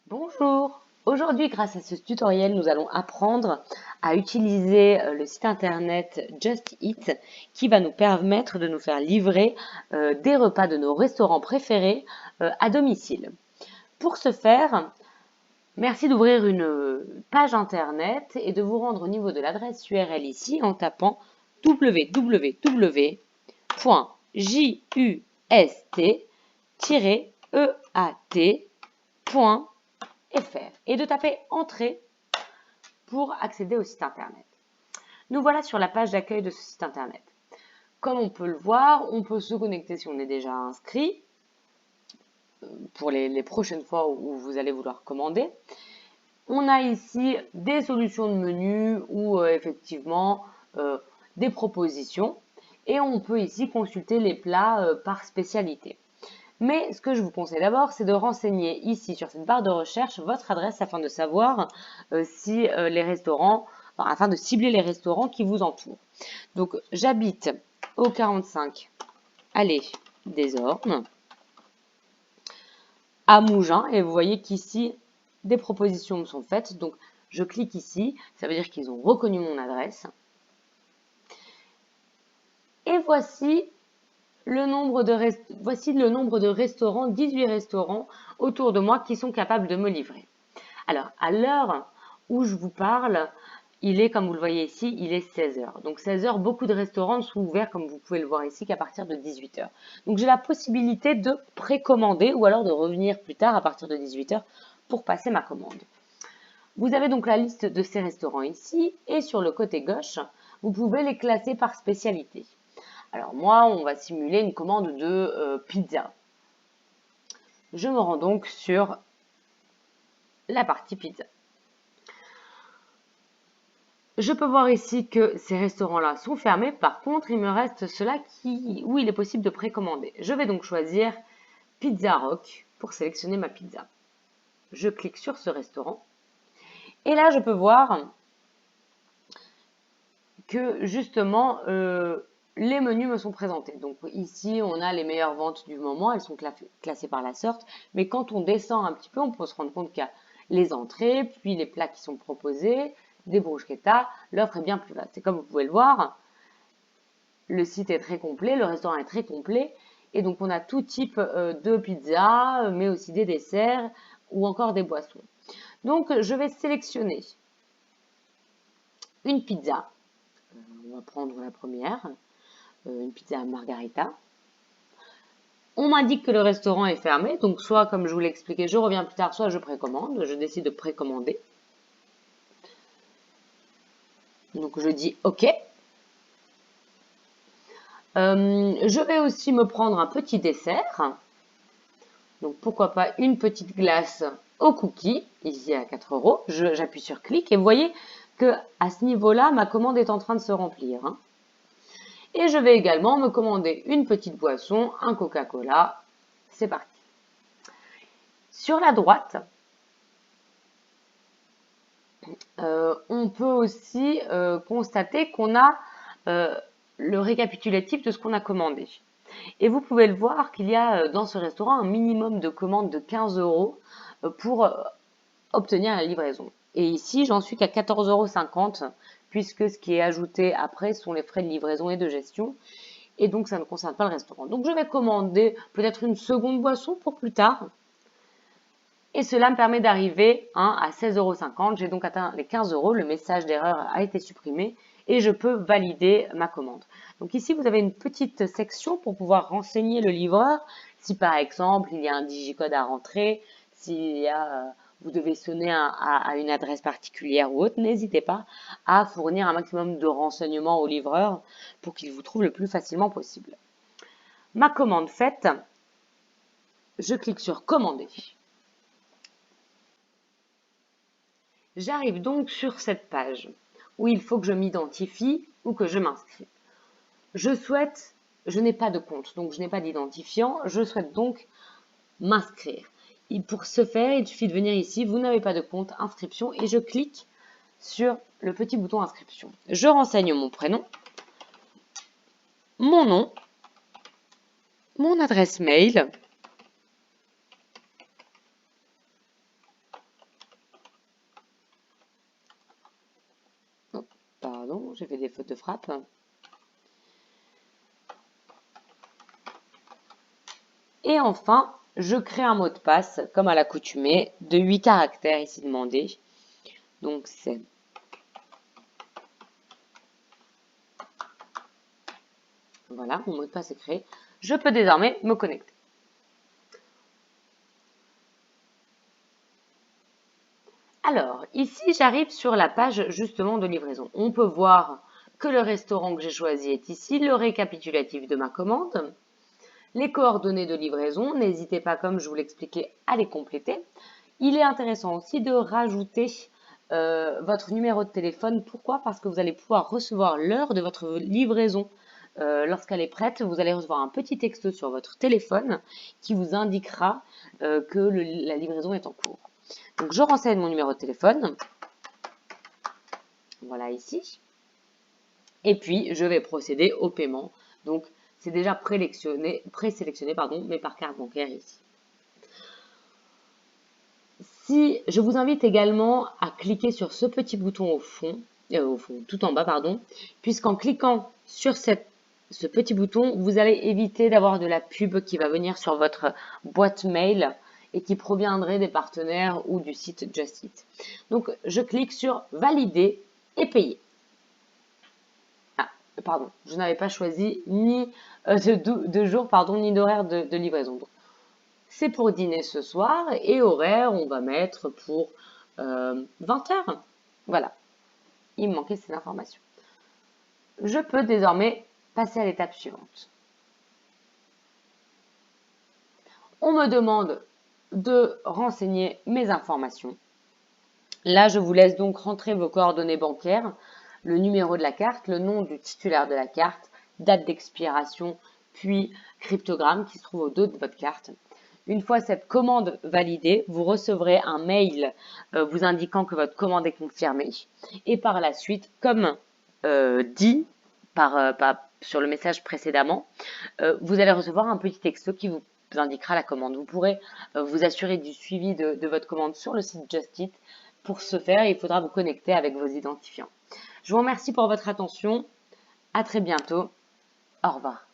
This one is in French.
Bonjour! Aujourd'hui, grâce à ce tutoriel, nous allons apprendre à utiliser le site internet Just Eat qui va nous permettre de nous faire livrer des repas de nos restaurants préférés à domicile. Pour ce faire, merci d'ouvrir une page internet et de vous rendre au niveau de l'adresse URL ici en tapant www.just-eat.fr et de taper Entrée pour accéder au site internet. Nous voilà sur la page d'accueil de ce site internet. Comme on peut le voir, on peut se connecter si on est déjà inscrit pour les prochaines fois où vous allez vouloir commander. On a ici des solutions de menu ou effectivement des propositions et on peut ici consulter les plats par spécialité. Mais ce que je vous conseille d'abord, c'est de renseigner ici sur cette barre de recherche votre adresse afin de savoir si les restaurants, afin de cibler les restaurants qui vous entourent. Donc j'habite au 45 allée des Ormes, à Mougins, et vous voyez qu'ici des propositions me sont faites. Donc je clique ici, ça veut dire qu'ils ont reconnu mon adresse. Et voici le nombre de restaurants, 18 restaurants autour de moi qui sont capables de me livrer. Alors, à l'heure où je vous parle, il est, comme vous le voyez ici, il est 16 h. Donc 16 h, beaucoup de restaurants sont ouverts, comme vous pouvez le voir ici, qu'à partir de 18 h. Donc j'ai la possibilité de précommander ou alors de revenir plus tard à partir de 18 h pour passer ma commande. Vous avez donc la liste de ces restaurants ici et sur le côté gauche, vous pouvez les classer par spécialité. Alors moi, on va simuler une commande de pizza. Je me rends donc sur la partie pizza. Je peux voir ici que ces restaurants-là sont fermés. Par contre, il me reste ceux-là où il est possible de précommander. Je vais donc choisir Pizza Rock pour sélectionner ma pizza. Je clique sur ce restaurant. Et là, je peux voir que justement, les menus me sont présentés. Donc ici, on a les meilleures ventes du moment. Elles sont classées par la sorte. Mais quand on descend un petit peu, on peut se rendre compte qu'il y a les entrées, puis les plats qui sont proposés, des bruschettas. L'offre est bien plus vaste. Et comme vous pouvez le voir, le site est très complet, le restaurant est très complet. Et donc, on a tout type de pizza, mais aussi des desserts ou encore des boissons. Donc, je vais sélectionner une pizza. On va prendre la première, une pizza margarita. On m'indique que le restaurant est fermé, donc soit, comme je vous l'ai expliqué, je reviens plus tard, soit je précommande. Je décide de précommander. Donc, je dis OK. Je vais aussi me prendre un petit dessert. Donc, pourquoi pas une petite glace au cookie, ici à 4 €. J'appuie sur clic et vous voyez que à ce niveau-là, ma commande est en train de se remplir. Et je vais également me commander une petite boisson, un Coca-Cola. C'est parti. Sur la droite, on peut aussi constater qu'on a le récapitulatif de ce qu'on a commandé. Et vous pouvez le voir qu'il y a dans ce restaurant un minimum de commandes de 15 € pour obtenir la livraison. Et ici, j'en suis qu'à 14,50 € puisque ce qui est ajouté après sont les frais de livraison et de gestion. Et donc, ça ne concerne pas le restaurant. Donc, je vais commander peut-être une seconde boisson pour plus tard. Et cela me permet d'arriver à 16,50 €. J'ai donc atteint les 15 €. Le message d'erreur a été supprimé et je peux valider ma commande. Donc ici, vous avez une petite section pour pouvoir renseigner le livreur. Si par exemple, il y a un digicode à rentrer, vous devez sonner à une adresse particulière ou autre, n'hésitez pas à fournir un maximum de renseignements au livreur pour qu'il vous trouve le plus facilement possible. Ma commande faite, je clique sur commander. J'arrive donc sur cette page où il faut que je m'identifie ou que je m'inscrive. Je n'ai pas de compte, donc je n'ai pas d'identifiant, je souhaite donc m'inscrire. Et pour ce faire, il suffit de venir ici, vous n'avez pas de compte, inscription, et je clique sur le petit bouton inscription. Je renseigne mon prénom, mon nom, mon adresse mail, j'ai fait des fautes de frappe. Et enfin, je crée un mot de passe, comme à l'accoutumée, de 8 caractères ici demandé. Donc c'est voilà, mon mot de passe est créé. Je peux désormais me connecter. Alors, ici, j'arrive sur la page justement de livraison. On peut voir que le restaurant que j'ai choisi est ici, le récapitulatif de ma commande, les coordonnées de livraison. N'hésitez pas, comme je vous l'expliquais, à les compléter. Il est intéressant aussi de rajouter votre numéro de téléphone. Pourquoi? Parce que vous allez pouvoir recevoir l'heure de votre livraison. Lorsqu'elle est prête, vous allez recevoir un petit texto sur votre téléphone qui vous indiquera que la livraison est en cours. Donc, je renseigne mon numéro de téléphone. Voilà ici. Et puis, je vais procéder au paiement. Donc, c'est déjà présélectionné mais par carte bancaire ici. Si je vous invite également à cliquer sur ce petit bouton au fond, tout en bas, pardon, puisqu'en cliquant sur ce petit bouton, vous allez éviter d'avoir de la pub qui va venir sur votre boîte mail et qui proviendrait des partenaires ou du site Just Eat. Donc, je clique sur valider et payer. Ah, pardon, je n'avais pas choisi ni de jour, pardon, ni d'horaire de livraison. C'est pour dîner ce soir et horaire, on va mettre pour 20 heures. Voilà, il me manquait ces informations. Je peux désormais passer à l'étape suivante. On me demande de renseigner mes informations. Là, je vous laisse donc rentrer vos coordonnées bancaires, le numéro de la carte, le nom du titulaire de la carte, date d'expiration, puis cryptogramme qui se trouve au dos de votre carte. Une fois cette commande validée, vous recevrez un mail vous indiquant que votre commande est confirmée. Et par la suite, comme dit sur le message précédemment, vous allez recevoir un petit texto qui vous indiquera la commande. Vous pourrez vous assurer du suivi de votre commande sur le site Just Eat. Pour ce faire, il faudra vous connecter avec vos identifiants. Je vous remercie pour votre attention. À très bientôt. Au revoir.